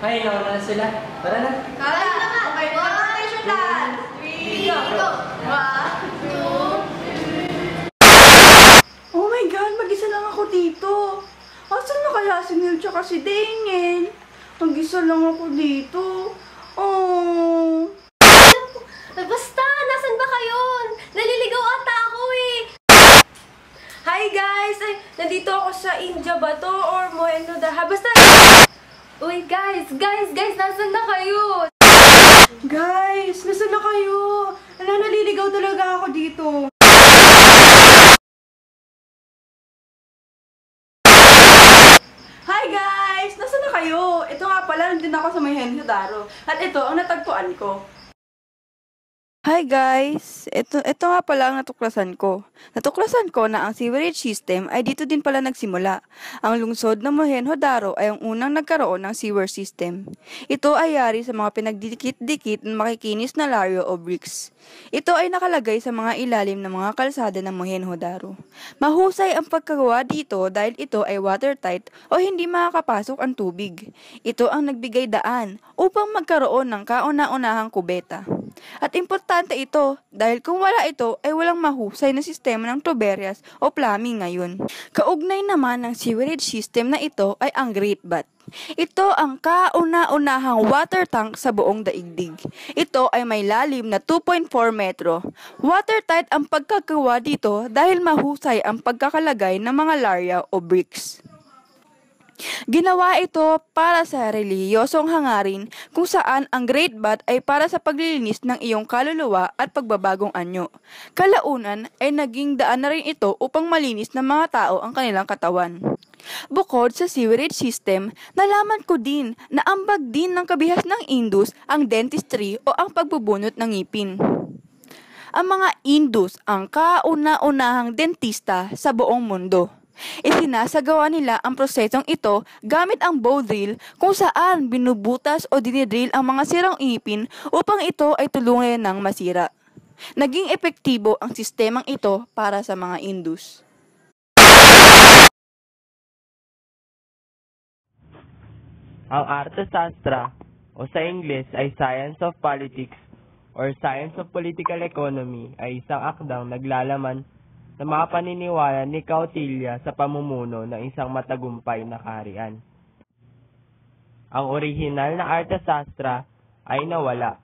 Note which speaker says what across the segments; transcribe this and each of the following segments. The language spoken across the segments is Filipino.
Speaker 1: Ay, nauna na sila. Tara na.
Speaker 2: Kala na! Okay, attention lahat! 3, go! 1, 2,
Speaker 3: Oh my God, mag-isa lang ako dito. Asan na kaya si Neil tsaka si Daniel? Mag-isa lang ako dito. Oh.
Speaker 2: Basta, nasan ba kayo? Naliligaw ata ako eh! Hi guys! Ay, nandito ako sa India ba to? Or Mohenjo-daro? Basta... Uy guys, nasan na kayo?
Speaker 3: Guys, nasan na kayo? Naliligaw talaga ako dito. Hi guys! Nasaan na kayo? Ito nga pala, nandun ako sa Mohenjo-daro. At ito ang natagpuan ko. Hi guys! Ito nga pala ang natuklasan ko. Natuklasan ko na ang sewerage system ay dito din pala nagsimula. Ang lungsod ng Mohenjo-daro ay ang unang nagkaroon ng sewer system. Ito ay yari sa mga pinagdikit-dikit na makikinis na laryo o bricks. Ito ay nakalagay sa mga ilalim ng mga kalsada ng Mohenjo-daro. Mahusay ang pagkagawa dito dahil ito ay watertight o hindi makakapasok ang tubig. Ito ang nagbigay daan upang magkaroon ng kauna-unahang kubeta. At importante ito dahil kung wala ito ay walang mahusay na sistema ng tuberyas o plumbing ngayon. Kaugnay naman ng sewerage system na ito ay ang Great Bath. Ito ang kauna-unahang water tank sa buong daigdig. Ito ay may lalim na 2.4 metro. Watertight ang pagkagawa dito dahil mahusay ang pagkakalagay ng mga larya o bricks. Ginawa ito para sa relihiyosong hangarin kung saan ang Great Bath ay para sa paglilinis ng iyong kaluluwa at pagbabagong anyo. Kalaunan ay naging daan na rin ito upang malinis ng mga tao ang kanilang katawan. Bukod sa sewerage system, nalaman ko din na ambag din ng kabihas ng Indus ang dentistry o ang pagbubunot ng ngipin. Ang mga Indus ang kauna-unahang dentista sa buong mundo. Isinasagawa nila ang prosesong ito gamit ang bow drill kung saan binubutas o dinidrill ang mga sirang ngipin upang ito ay tulungan ng masira. Naging epektibo ang sistemang ito para sa mga Indus.
Speaker 4: Ang arte-sastra o sa Ingles ay Science of Politics or Science of Political Economy ay isang akdang naglalaman ng mga paniniwala ni Kautilya sa pamumuno ng isang matagumpay na kaharian. Ang orihinal na arte-sastra ay nawala,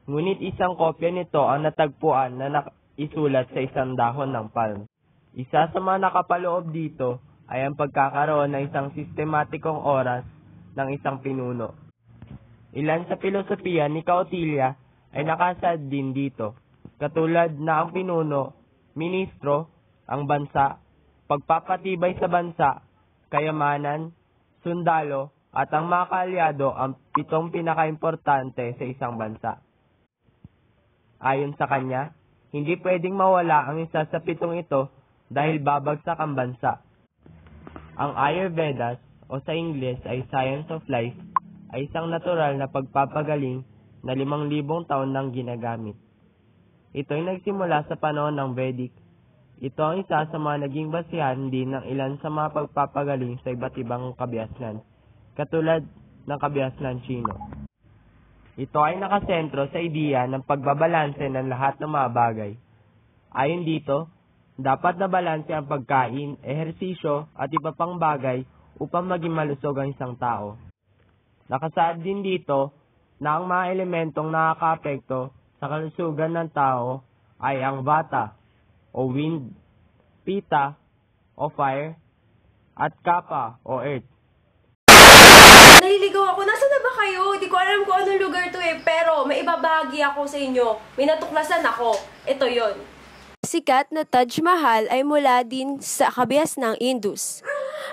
Speaker 4: ngunit isang kopya nito ang natagpuan na isulat sa isang dahon ng palm. Isa sa mga nakapaloob dito ay ang pagkakaroon ng isang sistematikong oras ng isang pinuno. Ilan sa filosofiya ni Kautilya ay nakasad din dito, katulad na ang pinuno, ministro, ang bansa, pagpapatibay sa bansa, kayamanan, sundalo, at ang mga kaalyado ang 7 pinakaimportante sa isang bansa. Ayon sa kanya, hindi pwedeng mawala ang isa sa 7 ito dahil babagsak ang bansa. Ang Ayurvedas, o sa Ingles ay Science of Life, ay isang natural na pagpapagaling na 5,000 taon nang ginagamit. Ito ay nagsimula sa panahon ng Vedic. Ito ang isa sa mga naging basihan din ng ilan sa mga pagpapagaling sa iba't ibang kabihasnan, katulad ng kabihasnan Chino. Ito ay nakasentro sa ideya ng pagbabalanse ng lahat ng mga bagay. Ayon dito, dapat na balanse ang pagkain, ehersisyo at iba pang bagay upang maging malusog ang isang tao. Nakasaad din dito na ang mga elementong nakakaapekto sa kalusugan ng tao ay ang Vata o wind, Pitta o fire, at Kapha o earth.
Speaker 2: Naliligaw ako. Nasaan na ba kayo? Hindi ko alam kung anong lugar to eh. Pero may ibabahagi ako sa inyo. May natuklasan ako. Ito yon. Sikat na Taj Mahal ay mula din sa kabihas ng Indus.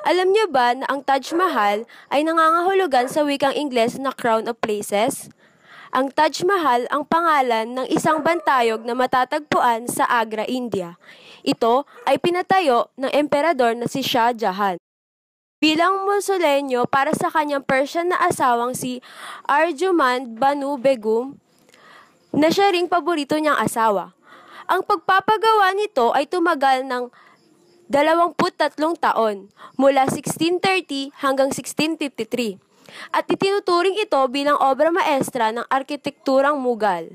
Speaker 2: Alam niyo ba na ang Taj Mahal ay nangangahulugan sa wikang Ingles na Crown of Places? Ang Taj Mahal ang pangalan ng isang bantayog na matatagpuan sa Agra, India. Ito ay pinatayo ng emperador na si Shah Jahan bilang mausoleo para sa kanyang Persian na asawang si Arjumand Banu Begum na siya ring paborito niyang asawa. Ang pagpapagawa nito ay tumagal ng 23 taon, mula 1630 hanggang 1653. at itinuturing ito bilang obra maestra ng arkitekturang Mughal.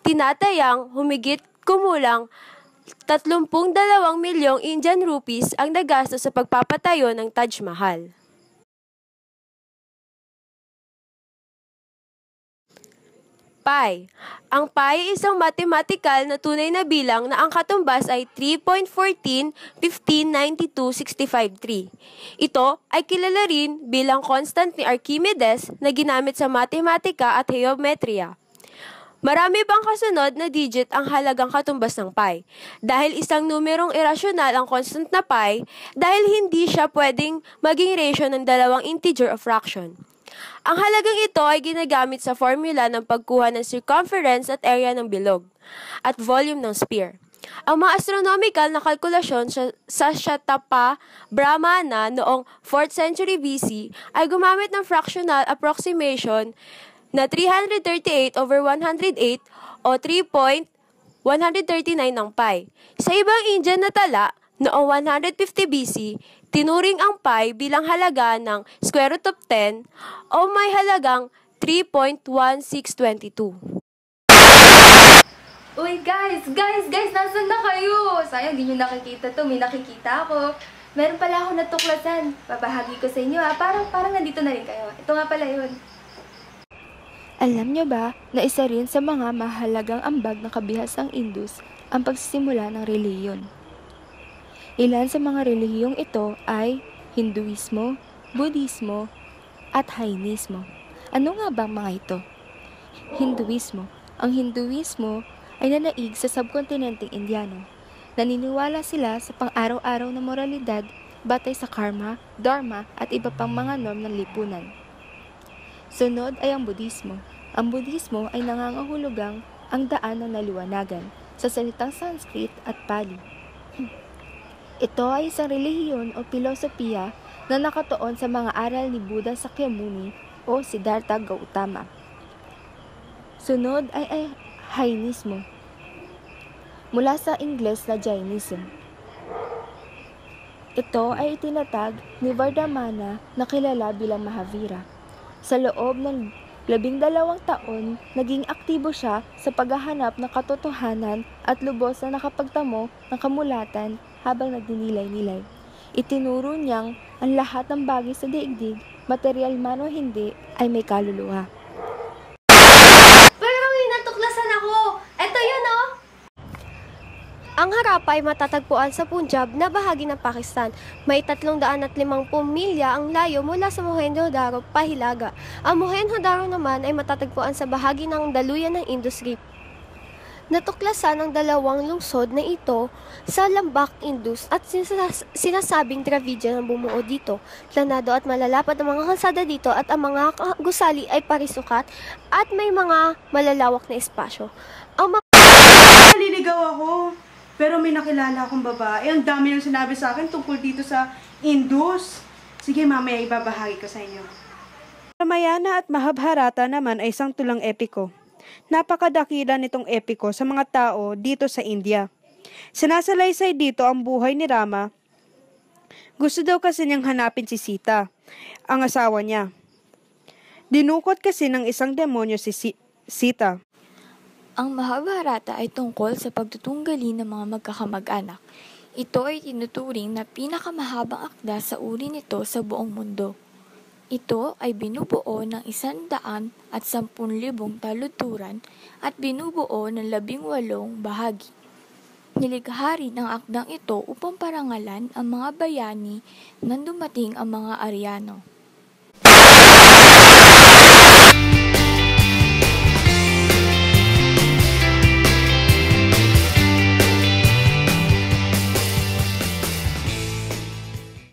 Speaker 2: Tinatayang humigit kumulang 32 milyong Indian rupees ang nagastos sa pagpapatayo ng Taj Mahal. Pi. Ang pi ay isang matematikal na tunay na bilang na ang katumbas ay 3.14, 15, 92, 65, 3. Ito ay kilala rin bilang constant ni Archimedes na ginamit sa matematika at geometria. Marami pang kasunod na digit ang halagang katumbas ng pi. Dahil isang numerong irasyonal ang constant na pi, dahil hindi siya pwedeng maging ratio ng dalawang integer o fraction. Ang halagang ito ay ginagamit sa formula ng pagkuha ng circumference at area ng bilog at volume ng sphere. Ang mga astronomical na kalkulasyon sa Shatapa Brahmana noong 4th century BC ay gumamit ng fractional approximation na 338/108 o 3.139 ng pi. Sa ibang Indian na tala, noong 150 BC, tinuring ang pi bilang halaga ng square root of 10 o may halagang 3.1622.
Speaker 5: Uy, guys! Nasaan na kayo? Sayang, di nyo nakikita to. May nakikita ako. Meron pala ako natuklasan. Babahagi ko sa inyo, ha? Parang nandito na rin kayo. Ito nga pala yun.
Speaker 6: Alam nyo ba na isa rin sa mga mahalagang ambag ng kabihasang Indus ang pagsisimula ng relihiyon? Ilan sa mga relihiyong ito ay Hinduismo, Budismo, at Jainismo. Ano nga bang mga ito? Hinduismo. Ang Hinduismo ay nanaig sa subkontinenteng Indiano. Naniniwala sila sa pang-araw-araw na moralidad batay sa karma, dharma, at iba pang mga norm ng lipunan. Sunod ay ang Budismo. Ang Budismo ay nangangahulugang ang daan ng naliwanagan sa salitang Sanskrit at Pali. Ito ay isang relihiyon o pilosopiya na nakatuon sa mga aral ni Buddha Sakyamuni o Siddhartha Gautama. Sunod ay Jainismo, mula sa Ingles na Jainism. Ito ay itinatag ni Vardhamana na kilala bilang Mahavira. Sa loob ng 12 taon, naging aktibo siya sa paghahanap ng katotohanan at lubos na nakapagtamo ng kamulatan habang nagninilay-nilay. Itinuro niyang ang lahat ng bagay sa daigdig, material man o hindi, ay may kaluluwa.
Speaker 2: Pero may natuklasan ako! Eto yun, oh! Ang Harappa ay matatagpuan sa Punjab na bahagi ng Pakistan. May 350 milya ang layo mula sa Mohenjo-daro pahilaga. Ang Mohenjo-daro naman ay matatagpuan sa bahagi ng daluyan ng Indus River. Natuklasan ang dalawang lungsod na ito sa Lambak, Indus at sinasabing Dravidian ang bumuo dito. Planado at malalapad ang mga kalsada dito at ang mga gusali ay parisukat at may mga malalawak na espasyo. Ang mga
Speaker 3: Naliligaw ako. Pero may nakilala akong babae. Ang dami nang sinabi sa akin tungkol dito sa Indus. Sige, mamaya ibabahagi ko sa inyo.
Speaker 7: Ramayana at Mahabharata naman ay isang tulang epiko. Napakadakila nitong epiko sa mga tao dito sa India. Sinasalaysay dito ang buhay ni Rama. Gusto daw kasi niyang hanapin si Sita, ang asawa niya. Dinukot kasi ng isang demonyo si Sita.
Speaker 6: Ang Mahabharata ay tungkol sa pagtutunggali ng mga magkakamag-anak. Ito ay tinuturing na pinakamahabang akda sa uri nito sa buong mundo. Ito ay binubuo ng 110,000 taluturan at binubuo ng 18 bahagi. Nilikha rin ang akdang ito upang parangalan ang mga bayani nang dumating ang mga Aryano.